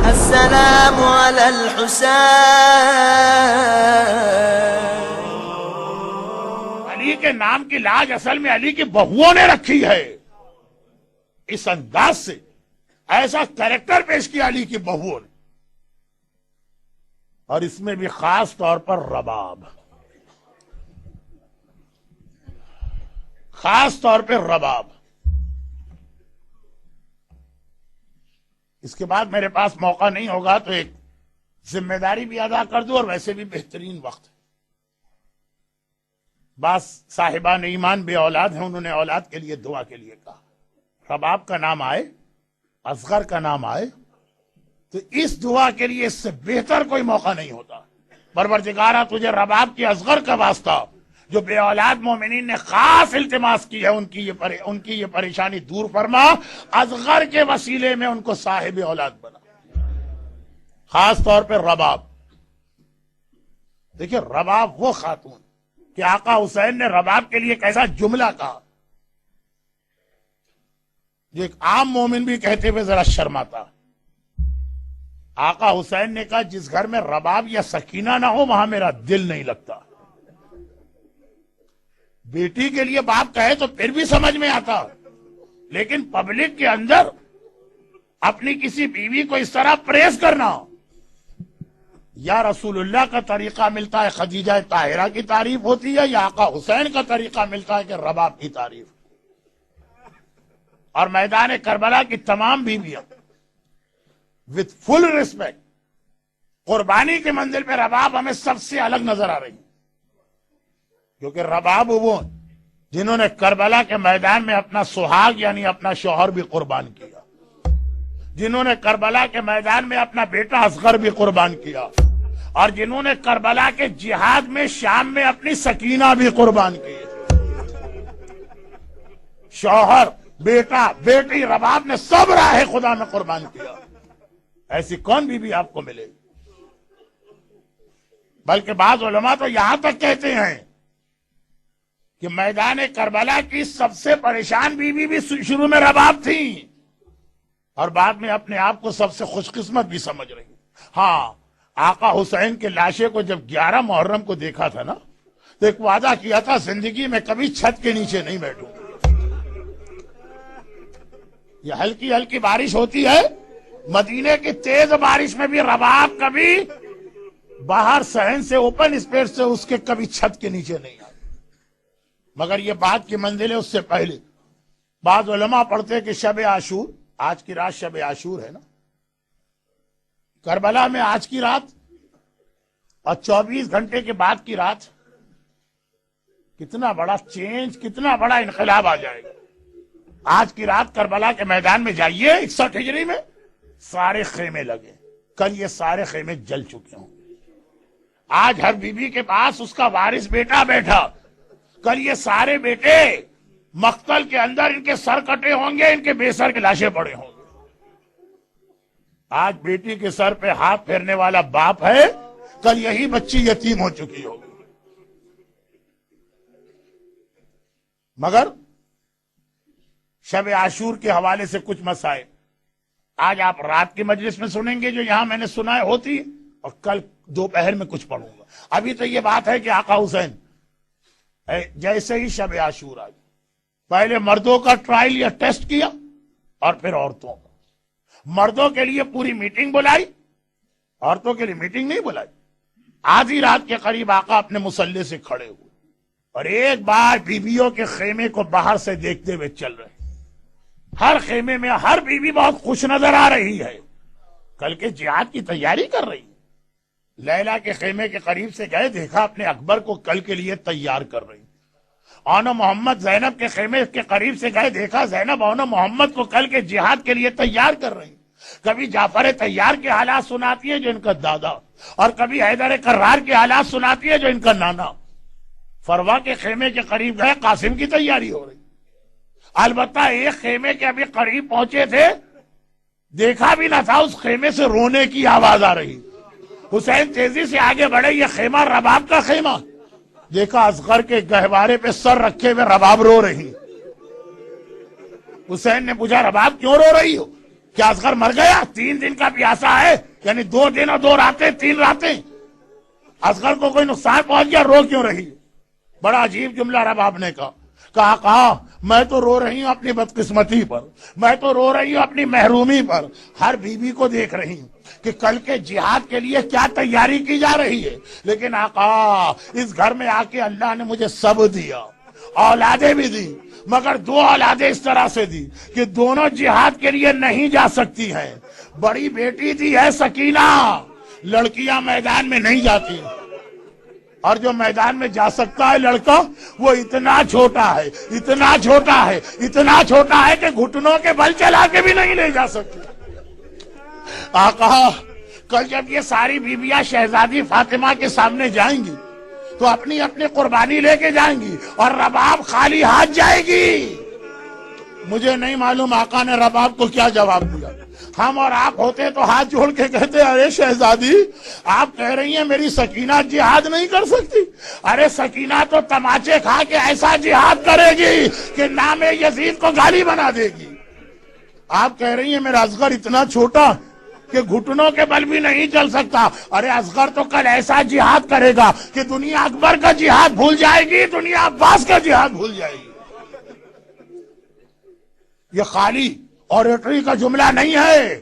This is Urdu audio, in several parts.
السلام على الحسين. علی کے نام کی لاج اصل میں علی کی بہوؤں نے رکھی ہے. اس انداز سے ایسا کریکٹر پیش کیا علی کی بہوؤں نے، اور اس میں بھی خاص طور پر رباب، خاص طور پہ رباب. اس کے بعد میرے پاس موقع نہیں ہوگا تو ایک ذمہ داری بھی ادا کر دوں، اور ویسے بھی بہترین وقت ہے. بعض صاحبان ایمان بے اولاد ہیں، انہوں نے اولاد کے لیے دعا کے لیے کہا. رباب کا نام آئے، اصغر کا نام آئے تو اس دعا کے لیے اس سے بہتر کوئی موقع نہیں ہوتا. پروردگارا تجھے رباب کی اصغر کا واسطہ، جو بے اولاد مومنین نے خاص التماس کی ہے، ان کی یہ پریشانی دور فرما. اصغر کے وسیلے میں ان کو صاحب اولاد بنا، خاص طور پہ رباب. دیکھیں رباب وہ خاتون کہ آقا حسین نے رباب کے لیے کیسا جملہ کہا جو ایک عام مومن بھی کہتے ہوئے ذرا شرماتا. آقا حسین نے کہا جس گھر میں رباب یا سکینہ نہ ہو وہاں میرا دل نہیں لگتا. بیٹی کے لیے باپ کہے تو پھر بھی سمجھ میں آتا، لیکن پبلک کے اندر اپنی کسی بیوی کو اس طرح پریس کرنا. یا رسول اللہ کا طریقہ ملتا ہے خدیجہ طاہرہ کی تعریف ہوتی ہے، یا آقا حسین کا طریقہ ملتا ہے کہ رباب کی تعریف. اور میدان کربلا کی تمام بیویاں وتھ فل ریسپیکٹ قربانی کے منزل پہ رباب ہمیں سب سے الگ نظر آ رہی ہیں، کیونکہ رباب وہ جنہوں نے کربلا کے میدان میں اپنا سہاگ یعنی اپنا شوہر بھی قربان کیا، جنہوں نے کربلا کے میدان میں اپنا بیٹا اصغر بھی قربان کیا، اور جنہوں نے کربلا کے جہاد میں شام میں اپنی سکینہ بھی قربان کی. شوہر، بیٹا، بیٹی، رباب نے سب راہ خدا میں قربان کیا. ایسی کون بیوی آپ کو ملے گی؟ بلکہ بعض علماء تو یہاں تک کہتے ہیں کہ میدان کربلا کی سب سے پریشان بیوی بھی شروع میں رباب تھی، اور بعد میں اپنے آپ کو سب سے خوش قسمت بھی سمجھ رہی. ہاں، آقا حسین کے لاشے کو جب 11 محرم کو دیکھا تھا نا تو ایک وعدہ کیا تھا زندگی میں کبھی چھت کے نیچے نہیں بیٹھوں. یہ ہلکی ہلکی بارش ہوتی ہے، مدینے کی تیز بارش میں بھی رباب کبھی باہر صحن سے اوپن اسپیس سے اس کے کبھی چھت کے نیچے نہیں آئی. مگر یہ بات کی منزل ہے اس سے پہلے. بعض علماء پڑھتے کہ شب عاشور، آج کی رات شب عاشور ہے نا، کربلا میں آج کی رات اور 24 گھنٹے کے بعد کی رات کتنا بڑا چینج، کتنا بڑا انقلاب آ جائے گا. آج کی رات کربلا کے میدان میں جائیے، 61 ہجری میں سارے خیمے لگے، کل یہ سارے خیمے جل چکے ہوں. آج ہر بیوی کے پاس اس کا وارث بیٹا بیٹھا، کل یہ سارے بیٹے مقتل کے اندر ان کے سر کٹے ہوں گے، ان کے بے سر کے لاشیں پڑے ہوں گے. آج بیٹی کے سر پہ ہاتھ پھیرنے والا باپ ہے، کل یہی بچی یتیم ہو چکی ہوگی. مگر شب عاشور کے حوالے سے کچھ مسائل آج آپ رات کی مجلس میں سنیں گے جو یہاں میں نے سنا ہے ہوتی، اور کل دوپہر میں کچھ پڑھوں گا. ابھی تو یہ بات ہے کہ آقا حسین جیسے ہی شب عاشور آئی پہلے مردوں کا ٹرائل یا ٹیسٹ کیا اور پھر عورتوں کا. مردوں کے لیے پوری میٹنگ بلائی، عورتوں کے لیے میٹنگ نہیں بلائی. آدھی رات کے قریب آقا اپنے مسلح سے کھڑے ہوئے اور ایک بار بیویوں کے خیمے کو باہر سے دیکھتے ہوئے چل رہے. ہر خیمے میں ہر بیوی بہت خوش نظر آ رہی ہے، کل کے جہاد کی تیاری کر رہی ہے. لیلا کے خیمے کے قریب سے گئے، دیکھا اپنے اکبر کو کل کے لیے تیار کر رہی. اونو محمد زینب کے خیمے کے قریب سے گئے، دیکھا زینب اونو محمد کو کل کے جہاد کے لیے تیار کر رہی. کبھی جعفر تیار کے حالات سناتی ہے جو ان کا دادا، اور کبھی حیدر کرار کے حالات سناتی ہے جو ان کا نانا. فروا کے خیمے کے قریب گئے، قاسم کی تیاری ہو رہی. البتہ ایک خیمے کے ابھی قریب پہنچے تھے، دیکھا بھی نہ تھا اس خیمے سے رونے کی آواز آ رہی. حسین تیزی سے آگے بڑھے، یہ خیمہ رباب کا خیمہ. دیکھا اصغر کے گہوارے پہ سر رکھے ہوئے رباب رو رہی. حسین نے پوچھا رباب کیوں رو رہی ہو؟ کیا اصغر مر گیا؟ 3 دن کا پیاسا ہے، یعنی 2 دن اور 2 راتیں، 3 راتیں، اصغر کو کوئی نقصان پہنچ گیا، رو کیوں رہی؟ بڑا عجیب جملہ رباب نے کہا میں تو رو رہی ہوں اپنی بدقسمتی پر، میں تو رو رہی ہوں اپنی محرومی پر، ہر بیوی کو دیکھ رہی ہوں کہ کل کے جہاد کے لیے کیا تیاری کی جا رہی ہے، لیکن آقا اس گھر میں آ کے اللہ نے مجھے سب دیا، اولادیں بھی دی، مگر 2 اولادیں اس طرح سے دی کہ دونوں جہاد کے لیے نہیں جا سکتی ہیں۔ بڑی بیٹی دی ہے سکینہ، لڑکیاں میدان میں نہیں جاتی، اور جو میدان میں جا سکتا ہے لڑکا وہ اتنا چھوٹا ہے، اتنا چھوٹا ہے، اتنا چھوٹا ہے کہ گھٹنوں کے بل چلا کے بھی نہیں لے جا سکتے۔ آقا کل جب یہ ساری بیویاں شہزادی فاطمہ کے سامنے جائیں گی تو اپنی اپنی قربانی لے کے جائیں گی اور رباب خالی ہاتھ جائے گی۔ مجھے نہیں معلوم آقا نے رباب کو کیا جواب دیا۔ ہم اور آپ ہوتے تو ہاتھ جوڑ کے کہتے ارے شہزادی آپ کہہ رہی ہیں میری سکینہ جہاد نہیں کر سکتی، ارے سکینہ تو تماچے کھا کے ایسا جہاد کرے گی کہ نام یزید کو گالی بنا دے گی۔ آپ کہہ رہی ہیں میرا اصغر اتنا چھوٹا کہ گھٹنوں کے بل بھی نہیں چل سکتا، ارے اصغر تو کل ایسا جہاد کرے گا کہ دنیا اکبر کا جہاد بھول جائے گی، دنیا عباس کا جہاد بھول جائے گی۔ یہ خالی اوریٹری کا جملہ نہیں ہے،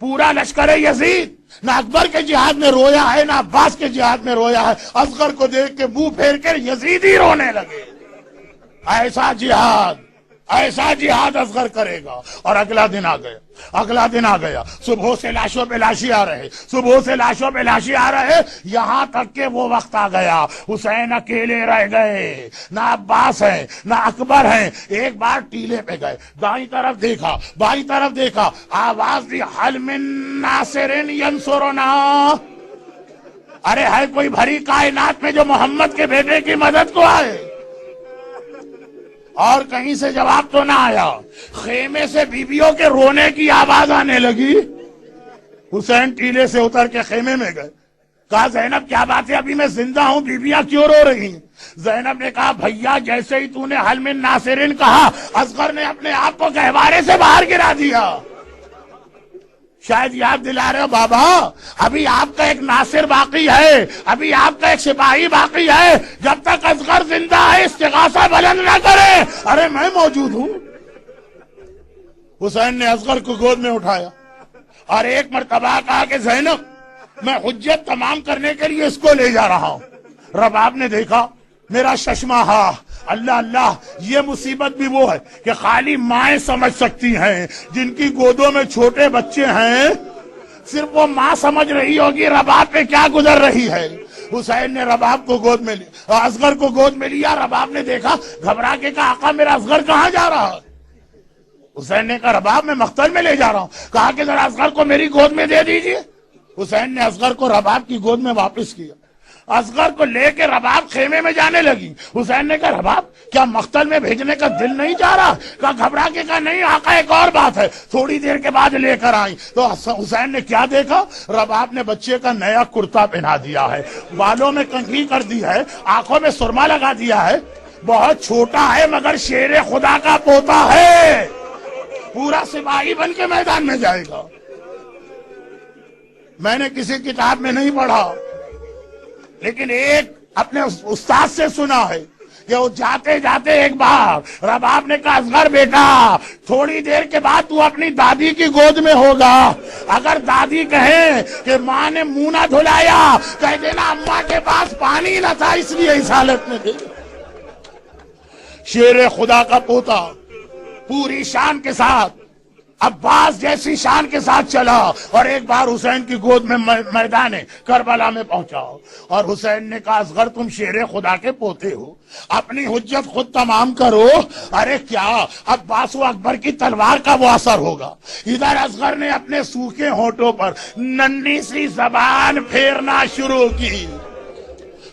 پورا لشکر یزید نہ اکبر کے جہاد میں رویا ہے نہ عباس کے جہاد میں رویا ہے، اصغر کو دیکھ کے منہ پھیر کے یزیدی رونے لگے۔ ایسا جہاد اصغر کرے گا۔ اور اگلا دن آ گیا، صبح سے لاشوں پہ لاشی آ رہے، یہاں تک کہ وہ وقت آ گیا حسین اکیلے رہ گئے، نہ عباس ہیں نہ اکبر ہیں۔ ایک بار ٹیلے پہ گئے، دائیں طرف دیکھا بائیں طرف دیکھا، آواز دی حل من ناصر ینصرنا، ارے ہے کوئی بھری کائنات میں جو محمد کے بیٹے کی مدد کو آئے؟ اور کہیں سے جواب تو نہ آیا۔ خیمے سے بیویوں کے رونے کی آواز آنے لگی۔ حسین ٹیلے سے اتر کے خیمے میں گئے، کہا زینب کیا بات ہے، ابھی میں زندہ ہوں، بیویاں کیوں رو رہی ہیں؟ زینب نے کہا بھیا جیسے ہی تو نے حل من ناصرین کہا اصغر نے اپنے آپ کو گہوارے سے باہر گرا دیا۔ شاید یاد دلا رہے ہو بابا ابھی آپ کا ایک ناصر باقی ہے، ابھی آپ کا ایک سپاہی باقی ہے، جب تک اصغر زندہ ہے استغاثہ بلند نہ کرے۔ ارے میں موجود ہوں۔ حسین نے اصغر کو گود میں اٹھایا اور ایک مرتبہ کہا کہ زینب میں حجت تمام کرنے کے لیے اس کو لے جا رہا ہوں۔ رباب نے دیکھا میرا ششمہ ہاں، اللہ اللہ، یہ مصیبت بھی وہ ہے کہ خالی مائیں سمجھ سکتی ہیں، جن کی گودوں میں چھوٹے بچے ہیں صرف وہ ماں سمجھ رہی ہوگی رباب پہ کیا گزر رہی ہے۔ حسین نے رباب کو گود میں لیا، اصغر کو گود میں لیا۔ رباب نے دیکھا، گھبرا کے کہا آقا میرا اصغر کہاں جا رہا ہے؟ حسین نے کہا رباب میں مقتل میں لے جا رہا ہوں۔ کہا کہ ذرا اصغر کو میری گود میں دے دیجئے۔ حسین نے اصغر کو رباب کی گود میں واپس کیا۔ اصغر کو لے کے رباب خیمے میں جانے لگی۔ حسین نے کہا رباب کیا مقتل میں بھیجنے کا دل نہیں چاہ رہا؟ کہا گھبرا کے کہا نہیں آقا ایک اور بات ہے۔ تھوڑی دیر کے بعد لے کر آئی تو حسین نے کیا دیکھا؟ رباب نے بچے کا نیا کرتا پہنا دیا ہے، بالوں میں کنگھی کر دی ہے، آنکھوں میں سرما لگا دیا ہے، بہت چھوٹا ہے مگر شیر خدا کا پوتا ہے، پورا سپاہی بن کے میدان میں جائے گا۔ میں نے کسی کتاب میں نہیں پڑھا لیکن ایک اپنے استاد سے سنا ہے کہ وہ جاتے جاتے ایک بار رباب نے کہا اصغر بیٹا تھوڑی دیر کے بعد تو اپنی دادی کی گود میں ہوگا، اگر دادی کہیں کہ ماں نے منہ نہ دھلایا کہہ دینا اماں کے پاس پانی نہ تھا اس لیے اس حالت میں تھے۔ شیر خدا کا پوتا پوری شان کے ساتھ عباس جیسی شان کے ساتھ چلا اور ایک بار حسین کی گود میں میدان کربلا میں پہنچا اور حسین نے کہا اصغر تم شیر خدا کے پوتے ہو، اپنی حجت خود تمام کرو۔ ارے کیا عباس و اکبر کی تلوار کا وہ اثر ہوگا؟ ادھر اصغر نے اپنے سوکھے ہونٹوں پر ننھی سی زبان پھیرنا شروع کی۔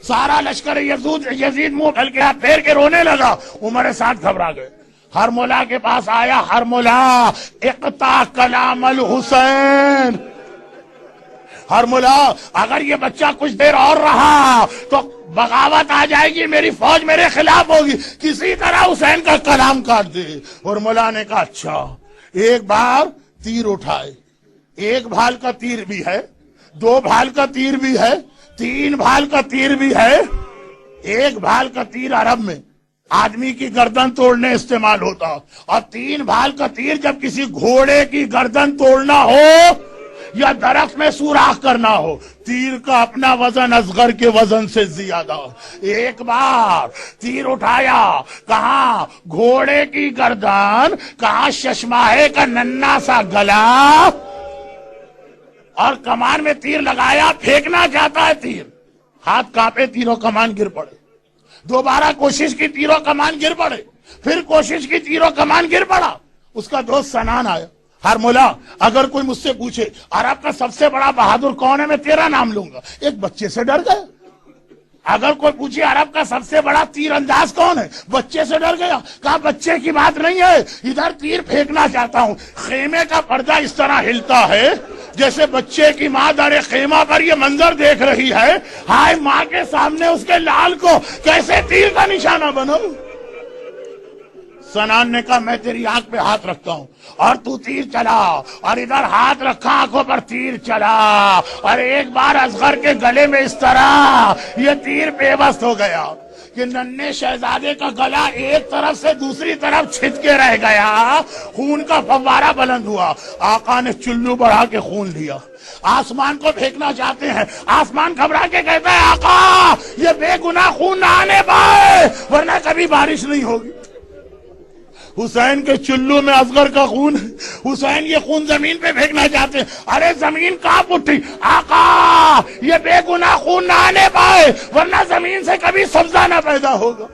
سارا لشکر یزید منہ ڈھل کے ہاتھ پھیر کے رونے لگا۔ عمر سعد گھبرا گئے، ہرملا کے پاس آیا، ہرملا اقطع کلام الحسین، ہرملا اگر یہ بچہ کچھ دیر اور رہا تو بغاوت آ جائے گی، میری فوج میرے خلاف ہوگی، کسی طرح حسین کا کلام کاٹ دے۔ ہرملا نے کہا اچھا۔ ایک بار تیر اٹھائے، ایک بھال کا تیر بھی ہے، دو بھال کا تیر بھی ہے، تین بھال کا تیر بھی ہے۔ ایک بھال کا تیر عرب میں آدمی کی گردن توڑنے استعمال ہوتا، اور تین بھال کا تیر جب کسی گھوڑے کی گردن توڑنا ہو یا درخت میں سوراخ کرنا ہو۔ تیر کا اپنا وزن اصغر کے وزن سے زیادہ۔ ایک بار تیر اٹھایا، کہاں گھوڑے کی گردن، کہاں ششماہے کا ننھا سا گلا، اور کمان میں تیر لگایا، پھینکنا چاہتا ہے تیر، ہاتھ کانپے، تیروں کمان گر پڑے۔ دوبارہ کوشش کی، تیروں کمان گر پڑے، پھر کوشش کی، تیروں کمان گر پڑا۔ اس کا دوست سنان آیا، ہرملا اگر کوئی مجھ سے پوچھے عرب کا سب سے بڑا بہادر کون ہے، میں تیرا نام لوں گا۔ ایک بچے سے ڈر گیا۔ اگر کوئی پوچھے عرب کا سب سے بڑا تیر انداز کون ہے، بچے سے ڈر گیا۔ کہا بچے کی بات نہیں ہے، ادھر تیر پھینکنا چاہتا ہوں۔ خیمے کا پردہ اس طرح ہلتا ہے جیسے بچے کی ماں در خیمہ پر یہ منظر دیکھ رہی ہے، ہائے ماں کے سامنے اس کے لال کو کیسے تیر کا نشانہ بناؤں۔ سنان نے کہا میں تیری آنکھ پہ ہاتھ رکھتا ہوں اور تو تیر چلا، اور ادھر ہاتھ رکھا آنکھوں پر، تیر چلا، اور ایک بار اصغر کے گلے میں اس طرح یہ تیر پیوست ہو گیا کہ ننھے شہزادے کا گلا ایک طرف سے دوسری طرف چھت کے رہ گیا، خون کا فوارہ بلند ہوا۔ آقا نے چلو بڑھا کے خون لیا، آسمان کو پھینکنا چاہتے ہیں، آسمان گھبرا کے کہتا ہے آقا یہ بے گناہ خون نہ آنے پائے ورنہ کبھی بارش نہیں ہوگی۔ حسین کے چلو میں اصغر کا خون ہے، حسین یہ خون زمین پہ پھینکنا چاہتے ہیں، ارے زمین کانپ اٹھی، آقا یہ بے گناہ خون نہ آنے پائے ورنہ زمین سے کبھی سبزہ نہ پیدا ہوگا۔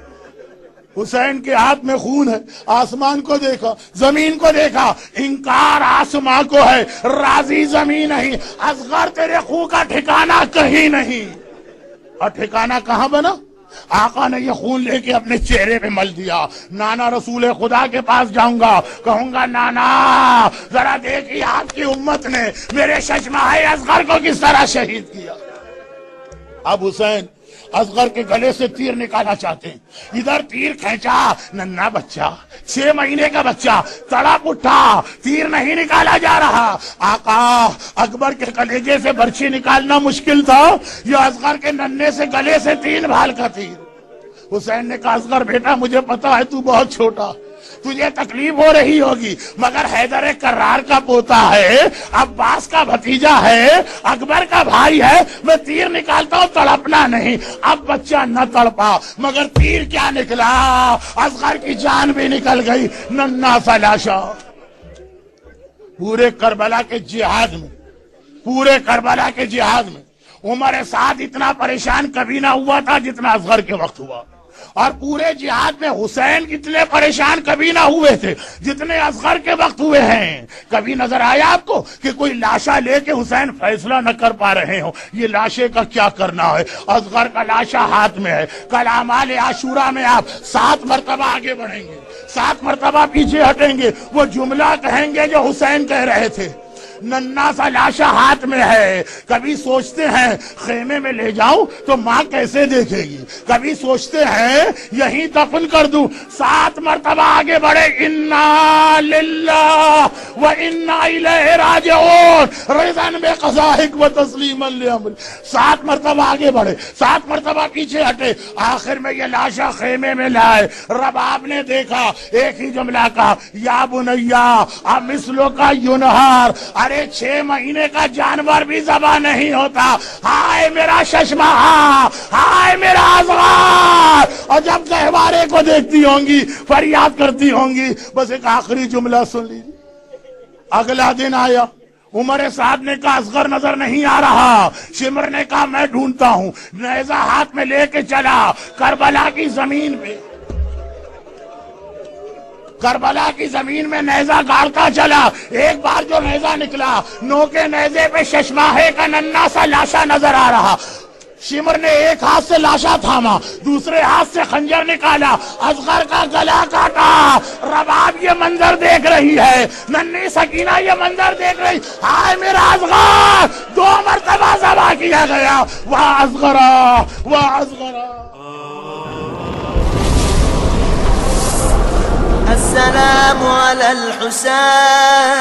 حسین کے ہاتھ میں خون ہے، آسمان کو دیکھا، زمین کو دیکھا، انکار آسمان کو ہے، راضی زمین نہیں۔ اصغر تیرے خون کا ٹھکانہ کہیں نہیں۔ اور ٹھکانہ کہاں بنا؟ آقا نے یہ خون لے کے اپنے چہرے پہ مل دیا۔ نانا رسول خدا کے پاس جاؤں گا، کہوں گا نانا ذرا دیکھیے آپ کی امت نے میرے ششماہے اصغر کو کس طرح شہید کیا۔ اب حسین اصغر کے گلے سے تیر نکالنا چاہتے ہیں، ادھر تیر کھینچا، ننھا بچہ 6 مہینے کا بچہ تڑپ اٹھا، تیر نہیں نکالا جا رہا۔ آقا اکبر کے کلیجے سے برچھی نکالنا مشکل تھا، یہ اصغر کے ننھے سے گلے سے 3 بھال کا تیر۔ حسین نے کہا اصغر بیٹا مجھے پتا ہے تو بہت چھوٹا، تجھے تکلیف ہو رہی ہوگی، مگر حیدر کرار کا پوتا ہے، عباس کا بھتیجا ہے، اکبر کا بھائی ہے، میں تیر نکالتا ہوں، تڑپنا نہیں۔ اب بچہ نہ تڑپا، مگر تیر کیا نکلا، اصغر کی جان بھی نکل گئی، ننھا سا لاشا۔ پورے کربلا کے جہاد میں عمر سعد اتنا پریشان کبھی نہ ہوا تھا جتنا اصغر کے وقت ہوا، اور پورے جہاد میں حسین اتنے پریشان کبھی نہ ہوئے تھے جتنے اصغر کے وقت ہوئے ہیں۔ کبھی نظر آیا آپ کو کہ کوئی لاشا لے کے حسین فیصلہ نہ کر پا رہے ہوں یہ لاشے کا کیا کرنا ہے؟ اصغر کا لاشا ہاتھ میں ہے۔ کل اعمال عاشورہ میں آپ 7 مرتبہ آگے بڑھیں گے، 7 مرتبہ پیچھے ہٹیں گے، وہ جملہ کہیں گے جو حسین کہہ رہے تھے۔ ننھا سا لاشا ہاتھ میں ہے، کبھی سوچتے ہیں خیمے میں لے جاؤں تو ماں کیسے دیکھے گی، کبھی سوچتے ہیں یہیں دفن کر دوں۔ 7 مرتبہ آگے بڑھے، انا للہ و انا الیہ راجعون، رضا بقضائک و تسلیما لامر۔ 7 مرتبہ آگے بڑھے، 7 مرتبہ پیچھے ہٹے، آخر میں یہ لاشا خیمے میں لائے۔ رباب نے دیکھا، ایک ہی جملہ کہا، یا بنیا امثلو کا ینہار، ارے 6 مہینے کا جانور بھی ذبح نہیں ہوتا، ہائے میرا ششماہا، ہائے میرا اصغر۔ اور جب گہوارے کو دیکھتی ہوں گی فریاد کرتی ہوں گی، بس ایک آخری جملہ سن لیجیے۔ اگلا دن آیا، عمر سعد نے کہا اصغر نظر نہیں آ رہا، شمر نے کہا میں ڈھونڈتا ہوں، نیزہ ہاتھ میں لے کے چلا کربلا کی زمین میں نیزہ گاڑتا چلا۔ ایک بار جو نیزہ نکلا، نو کے نیزے پہ ششماہے کا ننھا سا لاشا نظر آ رہا۔ شمر نے ایک ہاتھ سے لاشا تھاما، دوسرے ہاتھ سے خنجر نکالا، اصغر کا گلا کاٹا۔ رباب یہ منظر دیکھ رہی ہے، ننھی سکینہ یہ منظر دیکھ رہی، ہائے میرا اصغر، 2 مرتبہ کیا گیا وہاں اصغرا وہاں اصغرا. السلام على الحسين